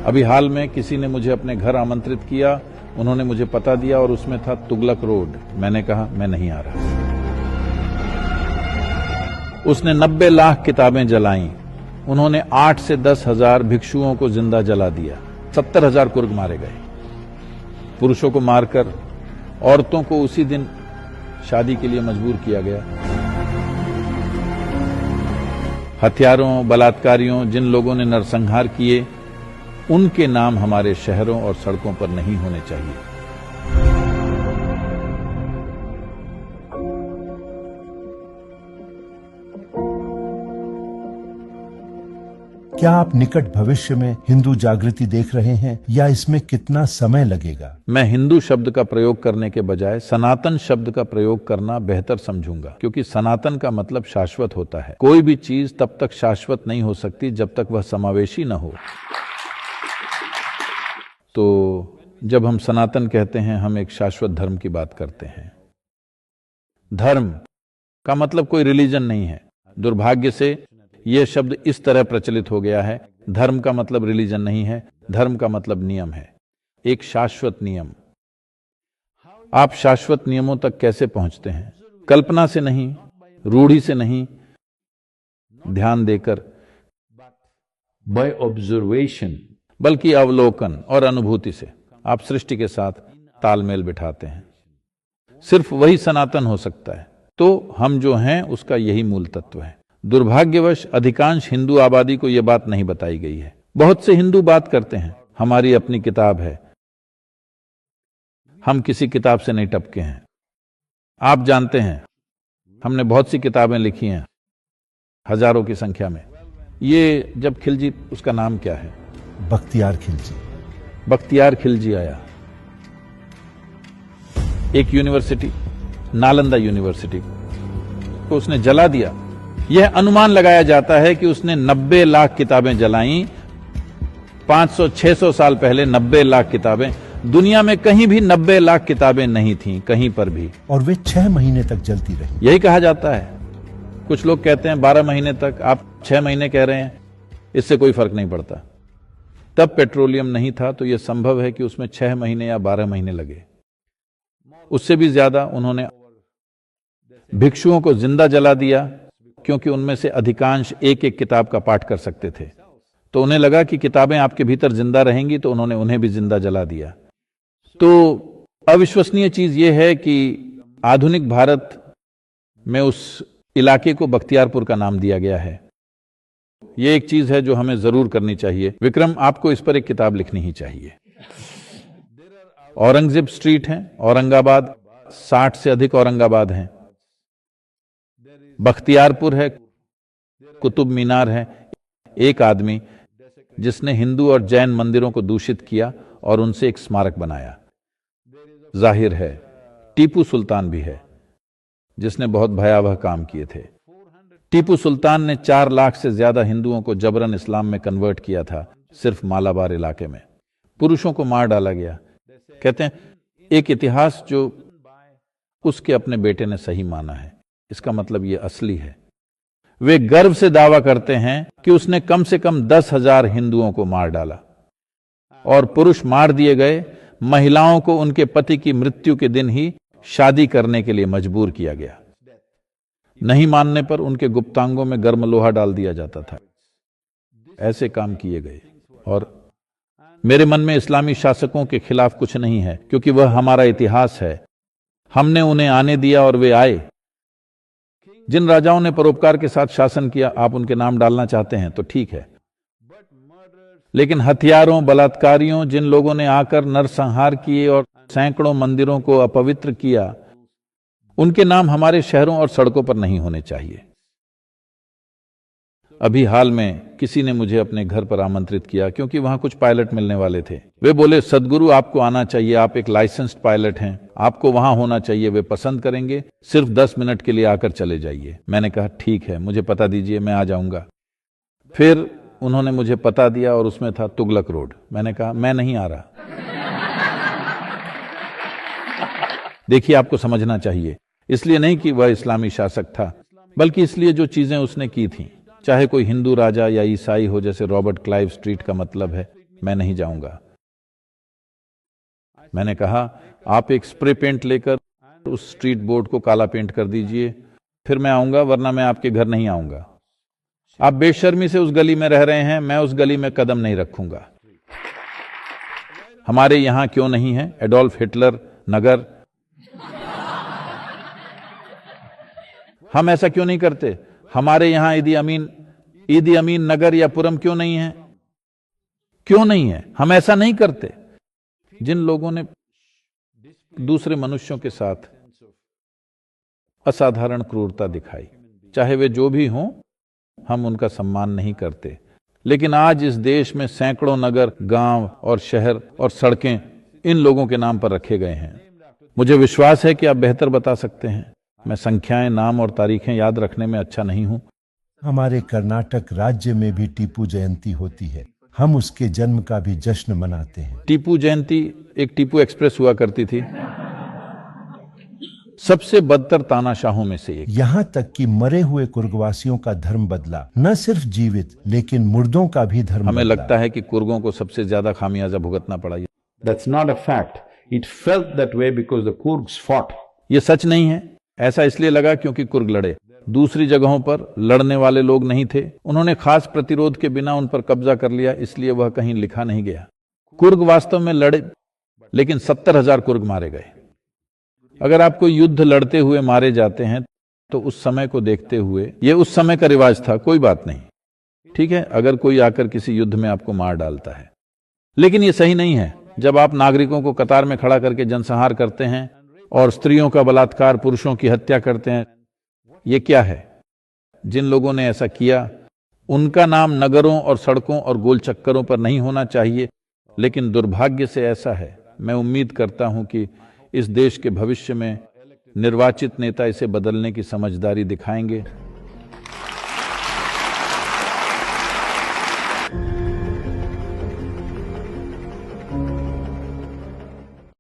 अभी हाल में किसी ने मुझे अपने घर आमंत्रित किया, उन्होंने मुझे पता दिया और उसमें था तुगलक रोड। मैंने कहा मैं नहीं आ रहा। उसने 90 लाख किताबें जलाईं। उन्होंने 8 से 10 हजार भिक्षुओं को जिंदा जला दिया। 70 हजार कुर्ग मारे गए। पुरुषों को मारकर औरतों को उसी दिन शादी के लिए मजबूर किया गया। हथियारों, बलात्कारियों, जिन लोगों ने नरसंहार किए, उनके नाम हमारे शहरों और सड़कों पर नहीं होने चाहिए। क्या आप निकट भविष्य में हिंदू जागृति देख रहे हैं या इसमें कितना समय लगेगा? मैं हिंदू शब्द का प्रयोग करने के बजाय सनातन शब्द का प्रयोग करना बेहतर समझूंगा, क्योंकि सनातन का मतलब शाश्वत होता है। कोई भी चीज तब तक शाश्वत नहीं हो सकती जब तक वह समावेशी न हो। तो जब हम सनातन कहते हैं, हम एक शाश्वत धर्म की बात करते हैं। धर्म का मतलब कोई रिलीजन नहीं है। दुर्भाग्य से यह शब्द इस तरह प्रचलित हो गया है। धर्म का मतलब रिलीजन नहीं है, धर्म का मतलब नियम है, एक शाश्वत नियम। आप शाश्वत नियमों तक कैसे पहुंचते हैं? कल्पना से नहीं, रूढ़ी से नहीं, ध्यान देकर, बाय ऑब्जर्वेशन, बल्कि अवलोकन और अनुभूति से आप सृष्टि के साथ तालमेल बिठाते हैं। सिर्फ वही सनातन हो सकता है। तो हम जो हैं उसका यही मूल तत्व है। दुर्भाग्यवश अधिकांश हिंदू आबादी को यह बात नहीं बताई गई है। बहुत से हिंदू बात करते हैं, हमारी अपनी किताब है, हम किसी किताब से नहीं टपके हैं। आप जानते हैं, हमने बहुत सी किताबें लिखी हैं, हजारों की संख्या में। ये जब खिलजी, उसका नाम क्या है? बख्तियार खिलजी। बख्तियार खिलजी आया, एक यूनिवर्सिटी, नालंदा यूनिवर्सिटी को उसने जला दिया। यह अनुमान लगाया जाता है कि उसने 90 लाख किताबें जलाईं। 500-600 साल पहले 90 लाख किताबें, दुनिया में कहीं भी 90 लाख किताबें नहीं थीं, कहीं पर भी। और वे 6 महीने तक जलती रही। यही कहा जाता है। कुछ लोग कहते हैं 12 महीने तक, आप 6 महीने कह रहे हैं, इससे कोई फर्क नहीं पड़ता। तब पेट्रोलियम नहीं था, तो यह संभव है कि उसमें 6 महीने या 12 महीने लगे। उससे भी ज्यादा उन्होंने भिक्षुओं को जिंदा जला दिया, क्योंकि उनमें से अधिकांश एक एक किताब का पाठ कर सकते थे। तो उन्हें लगा कि किताबें आपके भीतर जिंदा रहेंगी, तो उन्होंने उन्हें भी जिंदा जला दिया। तो अविश्वसनीय चीज यह है कि आधुनिक भारत में उस इलाके को बख्तियारपुर का नाम दिया गया है। यह एक चीज है जो हमें जरूर करनी चाहिए। विक्रम, आपको इस पर एक किताब लिखनी ही चाहिए। औरंगजेब स्ट्रीट है, औरंगाबाद, 60 से अधिक औरंगाबाद हैं। बख्तियारपुर है, कुतुब मीनार है। एक आदमी जिसने हिंदू और जैन मंदिरों को दूषित किया और उनसे एक स्मारक बनाया। जाहिर है टीपू सुल्तान भी है, जिसने बहुत भयावह काम किए थे। टीपू सुल्तान ने 4 लाख से ज्यादा हिंदुओं को जबरन इस्लाम में कन्वर्ट किया था, सिर्फ मालाबार इलाके में। पुरुषों को मार डाला गया। कहते हैं एक इतिहास जो उसके अपने बेटे ने सही माना है, इसका मतलब ये असली है। वे गर्व से दावा करते हैं कि उसने कम से कम 10,000 हिंदुओं को मार डाला और पुरुष मार दिए गए। महिलाओं को उनके पति की मृत्यु के दिन ही शादी करने के लिए मजबूर किया गया। नहीं मानने पर उनके गुप्तांगों में गर्म लोहा डाल दिया जाता था। ऐसे काम किए गए। और मेरे मन में इस्लामी शासकों के खिलाफ कुछ नहीं है, क्योंकि वह हमारा इतिहास है। हमने उन्हें आने दिया और वे आए। जिन राजाओं ने परोपकार के साथ शासन किया, आप उनके नाम डालना चाहते हैं तो ठीक है, लेकिन हथियारों, बलात्कारियों, जिन लोगों ने आकर नरसंहार किए और सैकड़ों मंदिरों को अपवित्र किया, उनके नाम हमारे शहरों और सड़कों पर नहीं होने चाहिए। अभी हाल में किसी ने मुझे अपने घर पर आमंत्रित किया, क्योंकि वहां कुछ पायलट मिलने वाले थे। वे बोले, सदगुरु आपको आना चाहिए, आप एक लाइसेंस्ड पायलट हैं, आपको वहां होना चाहिए, वे पसंद करेंगे, सिर्फ 10 मिनट के लिए आकर चले जाइए। मैंने कहा ठीक है, मुझे पता दीजिए, मैं आ जाऊंगा। फिर उन्होंने मुझे पता दिया और उसमें था तुगलक रोड। मैंने कहा मैं नहीं आ रहा। देखिए, आपको समझना चाहिए, इसलिए नहीं कि वह इस्लामी शासक था, बल्कि इसलिए जो चीजें उसने की थी। चाहे कोई हिंदू राजा या ईसाई हो, जैसे रॉबर्ट क्लाइव स्ट्रीट का मतलब है, मैं नहीं जाऊंगा। मैंने कहा, आप एक स्प्रे पेंट लेकर उस स्ट्रीट बोर्ड को काला पेंट कर दीजिए, फिर मैं आऊंगा, वरना मैं आपके घर नहीं आऊंगा। आप बेशर्मी से उस गली में रह रहे हैं, मैं उस गली में कदम नहीं रखूंगा। हमारे यहां क्यों नहीं है एडोल्फ हिटलर नगर? हम ऐसा क्यों नहीं करते? हमारे यहां ईदी अमीन नगर या पुरम क्यों नहीं है? क्यों नहीं है? हम ऐसा नहीं करते। जिन लोगों ने दूसरे मनुष्यों के साथ असाधारण क्रूरता दिखाई, चाहे वे जो भी हों, हम उनका सम्मान नहीं करते। लेकिन आज इस देश में सैकड़ों नगर, गांव और शहर और सड़कें इन लोगों के नाम पर रखे गए हैं। मुझे विश्वास है कि आप बेहतर बता सकते हैं। मैं संख्याएं, नाम और तारीखें याद रखने में अच्छा नहीं हूं। हमारे कर्नाटक राज्य में भी टीपू जयंती होती है। हम उसके जन्म का भी जश्न मनाते हैं। टीपू जयंती एक टीपू एक्सप्रेस हुआ करती थी, सबसे बदतर तानाशाहों में से एक। यहाँ तक कि मरे हुए कुर्गवासियों का धर्म बदला, न सिर्फ जीवित लेकिन मुर्दों का भी धर्म हमें बदला। लगता है कि कुर्गों को सबसे ज्यादा खामियाजा भुगतना पड़ा। That's not a fact. It felt that way because the Kurds fought. ये सच नहीं है। ऐसा इसलिए लगा क्योंकि कुर्ग लड़े। दूसरी जगहों पर लड़ने वाले लोग नहीं थे। उन्होंने खास प्रतिरोध के बिना उन पर कब्जा कर लिया, इसलिए वह कहीं लिखा नहीं गया। कुर्ग वास्तव में लड़े, लेकिन 70,000 कुर्ग मारे गए। अगर आपको युद्ध लड़ते हुए मारे जाते हैं तो उस समय को देखते हुए, ये उस समय का रिवाज था, कोई बात नहीं, ठीक है, अगर कोई आकर किसी युद्ध में आपको मार डालता है। लेकिन ये सही नहीं है जब आप नागरिकों को कतार में खड़ा करके जनसंहार करते हैं और स्त्रियों का बलात्कार, पुरुषों की हत्या करते हैं। ये क्या है? जिन लोगों ने ऐसा किया उनका नाम नगरों और सड़कों और गोल चक्करों पर नहीं होना चाहिए, लेकिन दुर्भाग्य से ऐसा है। मैं उम्मीद करता हूं कि इस देश के भविष्य में निर्वाचित नेता इसे बदलने की समझदारी दिखाएंगे।